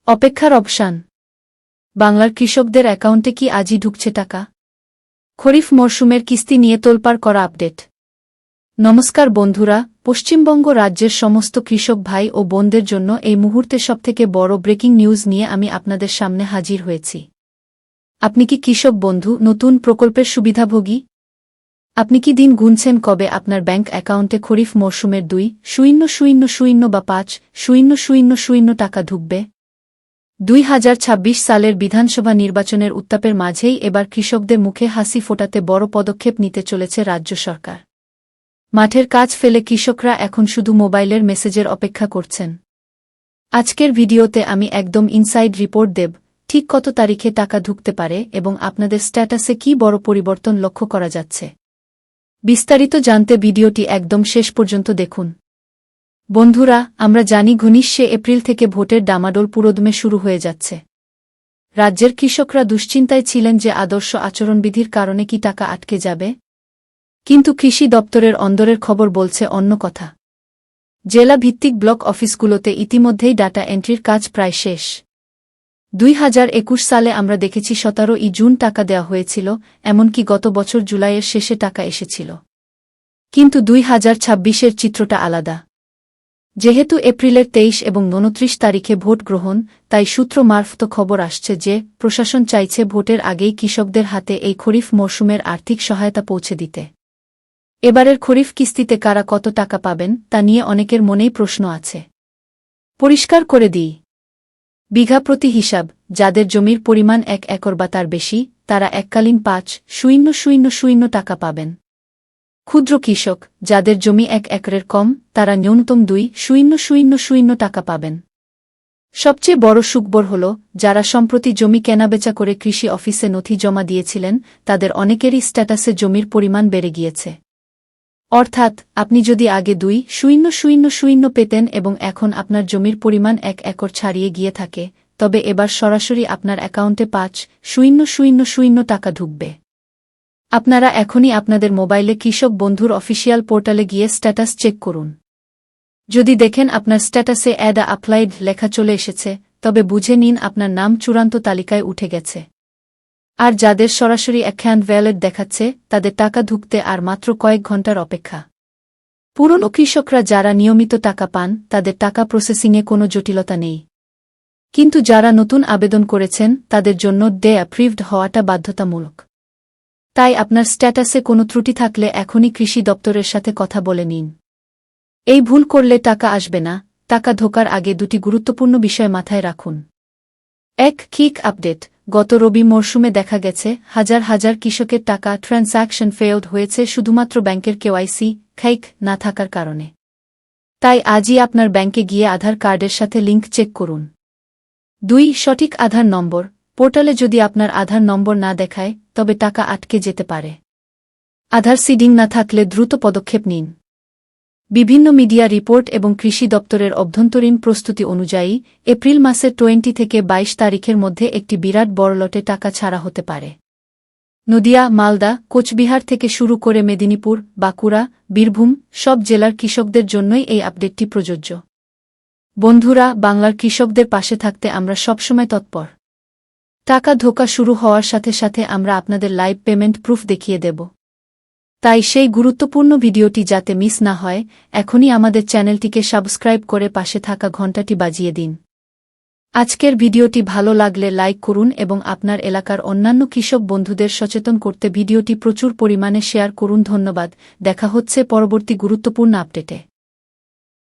অপেক্ষার অবসান। বাংলার কৃষকদের অ্যাকাউন্টে কি আজই ঢুকছে টাকা? খরিফ মরশুমের কিস্তি নিয়ে তোলপাড় করা আপডেট। নমস্কার বন্ধুরা, পশ্চিমবঙ্গ রাজ্যের সমস্ত কৃষক ভাই ও বোনদের জন্য এই মুহূর্তে সবথেকে বড় ব্রেকিং নিউজ নিয়ে আমি আপনাদের সামনে হাজির হয়েছি। আপনি কি কৃষক বন্ধু নতুন প্রকল্পের সুবিধাভোগী? আপনি কি দিন গুনছেন কবে আপনার ব্যাংক অ্যাকাউন্টে খরিফ মরশুমের 2,000 বা 5,000 টাকা ঢুকবে? 2026 সালের বিধানসভা নির্বাচনের উত্তাপের মাঝেই এবার কৃষকদের মুখে হাসি ফোটাতে বড় পদক্ষেপ নিতে চলেছে রাজ্য সরকার। মাঠের কাজ ফেলে কৃষকরা এখন শুধু মোবাইলের মেসেজের অপেক্ষা করছেন। আজকের ভিডিওতে আমি একদম ইনসাইড রিপোর্ট দেব, ঠিক কত তারিখে টাকা ঢুকতে পারে এবং আপনাদের স্ট্যাটাসে কী বড় পরিবর্তন লক্ষ্য করা যাচ্ছে। বিস্তারিত জানতে ভিডিওটি একদম শেষ পর্যন্ত দেখুন। বন্ধুরা, আমরা জানি 19শে এপ্রিল থেকে ভোটের ডামাডোল পুরোদমে শুরু হয়ে যাচ্ছে। রাজ্যের কৃষকরা দুশ্চিন্তায় ছিলেন যে আদর্শ আচরণবিধির কারণে কি টাকা আটকে যাবে। কিন্তু কৃষি দপ্তরের অন্দরের খবর বলছে অন্য কথা। জেলা ভিত্তিক ব্লক অফিসগুলোতে ইতিমধ্যেই ডাটা এন্ট্রির কাজ প্রায় শেষ। 2021 সালে আমরা দেখেছি 17ই জুন টাকা দেওয়া হয়েছিল, এমনকি গত বছর জুলাইয়ের শেষে টাকা এসেছিল। কিন্তু 2026-এর চিত্রটা আলাদা। যেহেতু এপ্রিলের 23 এবং 29 তারিখে ভোট গ্রহণ, তাই সূত্র মারফত খবর আসছে যে প্রশাসন চাইছে ভোটের আগেই কৃষকদের হাতে এই খরিফ মরশুমের আর্থিক সহায়তা পৌঁছে দিতে। এবারের খরিফ কিস্তিতে কারা কত টাকা পাবেন তা নিয়ে অনেকের মনেই প্রশ্ন আছে। পরিষ্কার করে দিই, বিঘা প্রতি হিসাব, যাদের জমির পরিমাণ 1 একর বা তার বেশি, তারা এককালীন 5,000 টাকা পাবেন। ক্ষুদ্র কৃষক, যাদের জমি 1 একরের কম, তারা ন্যূনতম 2,000 টাকা পাবেন। সবচেয়ে বড় সুখবর হল, যারা সম্প্রতি জমি কেনাবেচা করে কৃষি অফিসে নথি জমা দিয়েছিলেন, তাদের অনেকেরই স্ট্যাটাসে জমির পরিমাণ বেড়ে গিয়েছে। অর্থাৎ আপনি যদি আগে 2,000 পেতেন এবং এখন আপনার জমির পরিমাণ 1 একর ছাড়িয়ে গিয়ে থাকে, তবে এবার সরাসরি আপনার অ্যাকাউন্টে 5,000 টাকা ঢুকবে। আপনারা এখনই আপনাদের মোবাইলে কৃষক বন্ধুর অফিসিয়াল পোর্টালে গিয়ে স্ট্যাটাস চেক করুন। যদি দেখেন আপনার স্ট্যাটাসে অ্যাড অ্যাপ্লাইড লেখা চলে এসেছে, তবে বুঝে নিন আপনার নাম চূড়ান্ত তালিকায় উঠে গেছে। আর যাদের সরাসরি অ্যাকাউন্ট ভ্যালিড দেখাচ্ছে, তাদের টাকা ঢুকতে আর মাত্র কয়েক ঘণ্টার অপেক্ষা। পুরনো কৃষকরা যারা নিয়মিত টাকা পান, তাদের টাকা প্রসেসিংয়ে কোনো জটিলতা নেই। কিন্তু যারা নতুন আবেদন করেছেন, তাদের জন্য অ্যাপ্রুভড হওয়াটা বাধ্যতামূলক। তাই আপনার স্ট্যাটাসে কোনো ত্রুটি থাকলে এখনই কৃষি দপ্তরের সাথে কথা বলে নিন। এই ভুল করলে টাকা আসবে না। টাকা ঢোকার আগে দুটি গুরুত্বপূর্ণ বিষয় মাথায় রাখুন। 1. Kick update. গত রবি মরশুমে দেখা গেছে হাজার হাজার কৃষকের টাকা ট্রান্স্যাকশন ফেইলড হয়েছে শুধুমাত্র ব্যাংকের কেওয়াইসি না থাকার কারণে। তাই আজই আপনার ব্যাংকে গিয়ে আধার কার্ডের সাথে লিঙ্ক চেক করুন। 2. সঠিক আধার নম্বর। পোর্টালে যদি আপনার আধার নম্বর না দেখায়, তবে টাকা আটকে যেতে পারে। আধার সিডিং না থাকলে দ্রুত পদক্ষেপ নিন। বিভিন্ন মিডিয়া রিপোর্ট এবং কৃষি দপ্তরের অভ্যন্তরীণ প্রস্তুতি অনুযায়ী এপ্রিল মাসের 20 থেকে 22 তারিখের মধ্যে একটি বিরাট বড় লটে টাকা ছাড়া হতে পারে। নদিয়া, মালদা, কোচবিহার থেকে শুরু করে মেদিনীপুর, বাঁকুড়া, বীরভূম সব জেলার কৃষকদের জন্যই এই আপডেটটি প্রযোজ্য। বন্ধুরা, বাংলার কৃষকদের পাশে থাকতে আমরা সবসময় তৎপর। টাকা ঢোকা শুরু হওয়ার সাথে সাথে আমরা আপনাদের লাইভ পেমেন্ট প্রুফ দেখিয়ে দেব। তাই সেই গুরুত্বপূর্ণ ভিডিওটি যাতে মিস না হয়, এখনই আমাদের চ্যানেলটিকে সাবস্ক্রাইব করে পাশে থাকা ঘণ্টাটি বাজিয়ে দিন। আজকের ভিডিওটি ভালো লাগলে লাইক করুন এবং আপনার এলাকার অন্যান্য কৃষক বন্ধুদের সচেতন করতে ভিডিওটি প্রচুর পরিমাণে শেয়ার করুন। ধন্যবাদ। দেখা হচ্ছে পরবর্তী গুরুত্বপূর্ণ আপডেটে।